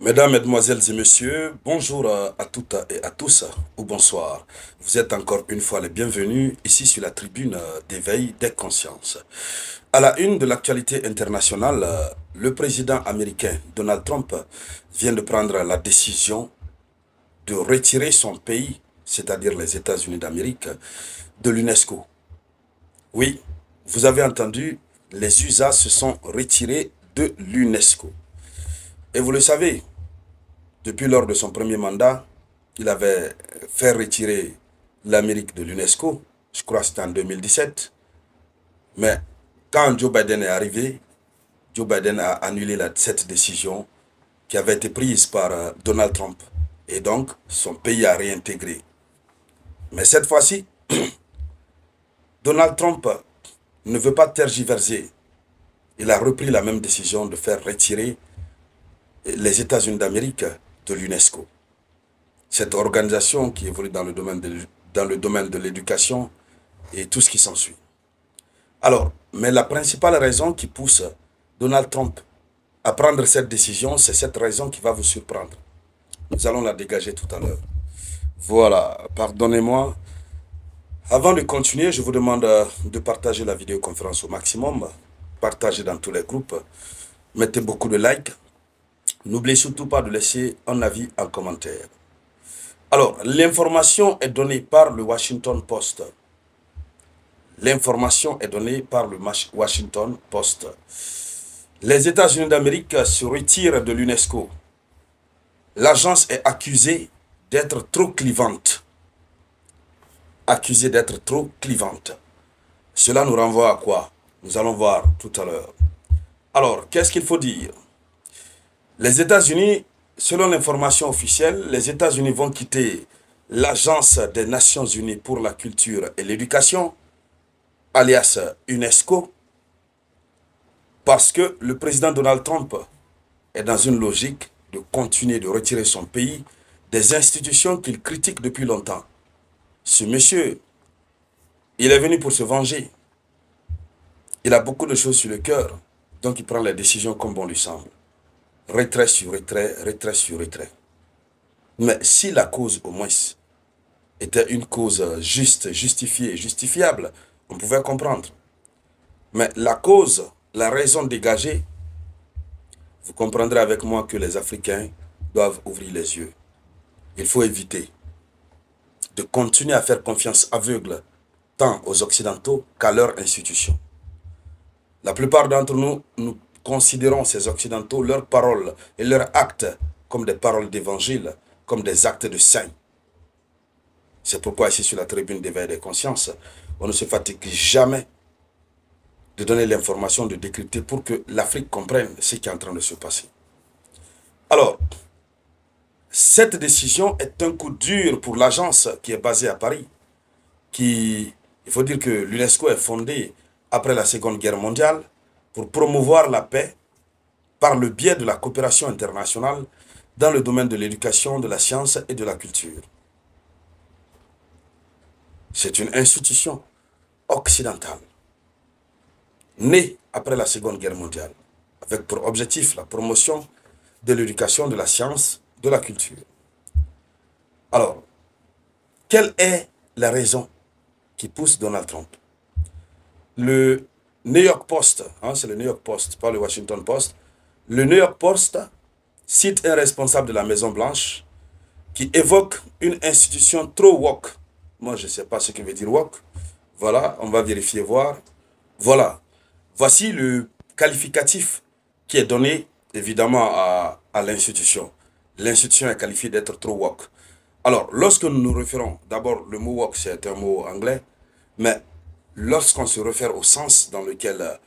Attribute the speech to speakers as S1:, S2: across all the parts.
S1: Mesdames, Mesdemoiselles et Messieurs, bonjour à toutes et à tous, ou bonsoir. Vous êtes encore une fois les bienvenus ici sur la tribune d'éveil des consciences. À la une de l'actualité internationale, le président américain Donald Trump vient de prendre la décision de retirer son pays, c'est-à-dire les États-Unis d'Amérique, de l'UNESCO. Oui, vous avez entendu, les USA se sont retirés de l'UNESCO. Et vous le savez, depuis lors de son premier mandat, il avait fait retirer l'Amérique de l'UNESCO, je crois que c'était en 2017. Mais quand Joe Biden est arrivé, Joe Biden a annulé cette décision qui avait été prise par Donald Trump. Et donc, son pays a réintégré. Mais cette fois-ci, Donald Trump ne veut pas tergiverser. Il a repris la même décision de faire retirer les États-Unis d'Amérique de l'UNESCO. Cette organisation qui évolue dans le domaine de l'éducation et tout ce qui s'ensuit. Alors, mais la principale raison qui pousse Donald Trump à prendre cette décision, c'est cette raison qui va vous surprendre. Nous allons la dégager tout à l'heure. Voilà, pardonnez-moi. Avant de continuer, je vous demande de partager la vidéoconférence au maximum. Partagez dans tous les groupes. Mettez beaucoup de likes. N'oubliez surtout pas de laisser un avis en commentaire. Alors, l'information est donnée par le Washington Post. L'information est donnée par le Washington Post. Les États-Unis d'Amérique se retirent de l'UNESCO. L'agence est accusée d'être trop clivante. Accusée d'être trop clivante. Cela nous renvoie à quoi? Nous allons voir tout à l'heure. Alors, qu'est-ce qu'il faut dire? Les États-Unis, selon l'information officielle, les États-Unis vont quitter l'Agence des Nations Unies pour la culture et l'éducation, alias UNESCO, parce que le président Donald Trump est dans une logique de continuer de retirer son pays des institutions qu'il critique depuis longtemps. Ce monsieur, il est venu pour se venger. Il a beaucoup de choses sur le cœur, donc il prend les décisions comme bon lui semble. Retrait sur retrait, retrait sur retrait. Mais si la cause, au moins, était une cause juste, justifiée, justifiable, on pouvait comprendre. Mais la cause, la raison dégagée, vous comprendrez avec moi que les Africains doivent ouvrir les yeux. Il faut éviter de continuer à faire confiance aveugle tant aux Occidentaux qu'à leurs institutions. La plupart d'entre nous, nous considérons ces Occidentaux, leurs paroles et leurs actes comme des paroles d'évangile, comme des actes de saints. C'est pourquoi ici sur la tribune d'éveil des consciences, on ne se fatigue jamais de donner l'information, de décrypter pour que l'Afrique comprenne ce qui est en train de se passer. Alors, cette décision est un coup dur pour l'agence qui est basée à Paris. Il faut dire que l'UNESCO est fondée après la Seconde Guerre mondiale pour promouvoir la paix par le biais de la coopération internationale dans le domaine de l'éducation, de la science et de la culture. C'est une institution occidentale, née après la Seconde Guerre mondiale, avec pour objectif la promotion de l'éducation, de la science, de la culture. Alors, quelle est la raison qui pousse Donald Trump? Le New York Post, c'est le New York Post, pas le Washington Post, le New York Post cite un responsable de la Maison-Blanche qui évoque une institution trop woke. Moi, je ne sais pas ce que veut dire woke. Voilà, on va vérifier, voir. Voilà. Voici le qualificatif qui est donné, évidemment, à l'institution. L'institution est qualifiée d'être trop woke. Alors, lorsque nous nous référons, d'abord, le mot woke, c'est un mot anglais, mais lorsqu'on se réfère au sens dans lequel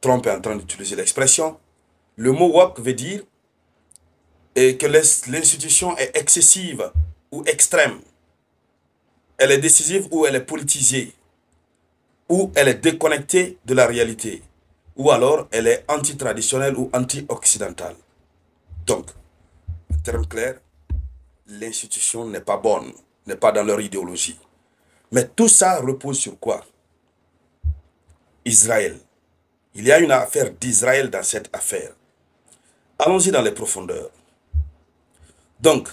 S1: Trump est en train d'utiliser l'expression, le mot woke veut dire que l'institution est excessive ou extrême. Elle est décisive ou elle est politisée, ou elle est déconnectée de la réalité, ou alors elle est anti-traditionnelle ou anti-occidentale. Donc, en termes clairs, l'institution n'est pas bonne, n'est pas dans leur idéologie. Mais tout ça repose sur quoi? Israël. Il y a une affaire d'Israël dans cette affaire. Allons-y dans les profondeurs. Donc,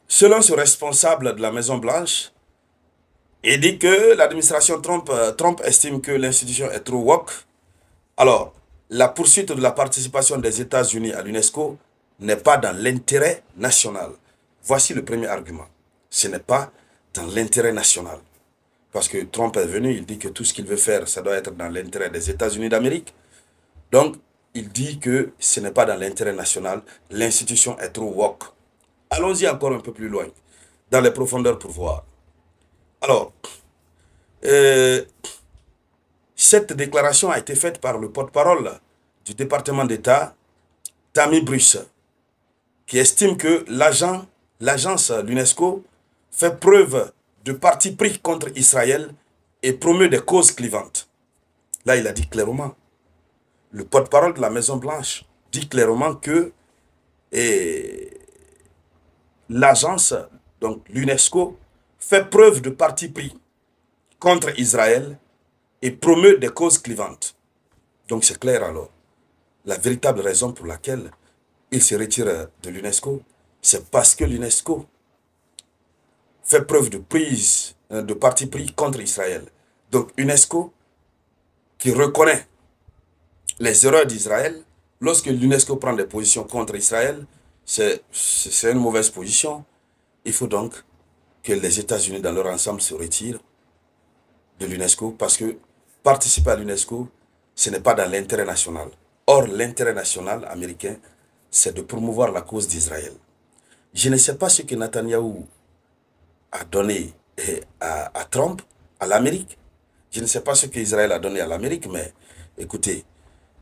S1: selon ce responsable de la Maison-Blanche, il dit que l'administration Trump estime que l'institution est trop woke. Alors, la poursuite de la participation des États-Unis à l'UNESCO n'est pas dans l'intérêt national. Voici le premier argument. Ce n'est pas dans l'intérêt national. Parce que Trump est venu, il dit que tout ce qu'il veut faire, ça doit être dans l'intérêt des États-Unis d'Amérique. Donc, il dit que ce n'est pas dans l'intérêt national. L'institution est trop woke. Allons-y encore un peu plus loin, dans les profondeurs pour voir. Alors, cette déclaration a été faite par le porte-parole du département d'État, Tammy Bruce, qui estime que l'agence l'UNESCO fait preuve de parti pris contre Israël et promeut des causes clivantes. Là, il a dit clairement. Le porte-parole de la Maison-Blanche dit clairement que l'agence, donc l'UNESCO, fait preuve de parti pris contre Israël et promeut des causes clivantes. Donc c'est clair alors. La véritable raison pour laquelle il se retire de l'UNESCO, c'est parce que l'UNESCO fait preuve de parti pris contre Israël. Donc UNESCO, qui reconnaît les erreurs d'Israël, lorsque l'UNESCO prend des positions contre Israël, c'est une mauvaise position. Il faut donc que les États-Unis dans leur ensemble se retirent de l'UNESCO parce que participer à l'UNESCO, ce n'est pas dans l'intérêt national. Or, l'intérêt national américain, c'est de promouvoir la cause d'Israël. Je ne sais pas ce que Netanyahou a donné à Trump, à l'Amérique. Je ne sais pas ce qu'Israël a donné à l'Amérique, mais écoutez,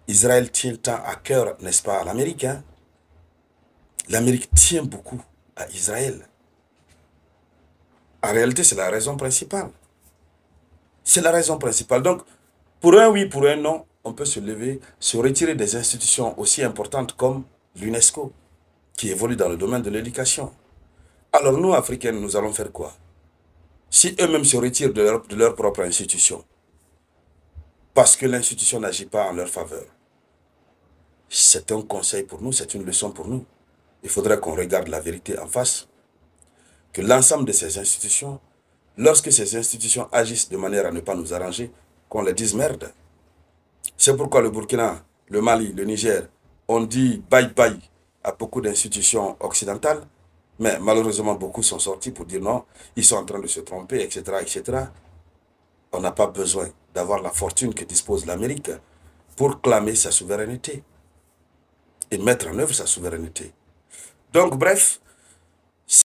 S1: Israël tient tant à cœur, n'est-ce pas, à l'Amérique. Hein? L'Amérique tient beaucoup à Israël. En réalité, c'est la raison principale. C'est la raison principale. Donc, pour un oui, pour un non, on peut se lever, se retirer des institutions aussi importantes comme l'UNESCO, qui évolue dans le domaine de l'éducation. Alors nous, Africains, nous allons faire quoi? Si eux-mêmes se retirent de leur propre institution, parce que l'institution n'agit pas en leur faveur, c'est un conseil pour nous, c'est une leçon pour nous. Il faudrait qu'on regarde la vérité en face, que l'ensemble de ces institutions, lorsque ces institutions agissent de manière à ne pas nous arranger, qu'on les dise merde. C'est pourquoi le Burkina, le Mali, le Niger ont dit bye-bye à beaucoup d'institutions occidentales, mais malheureusement beaucoup sont sortis pour dire non, ils sont en train de se tromper, etc. etc. On n'a pas besoin d'avoir la fortune que dispose l'Amérique pour clamer sa souveraineté et mettre en œuvre sa souveraineté. Donc bref,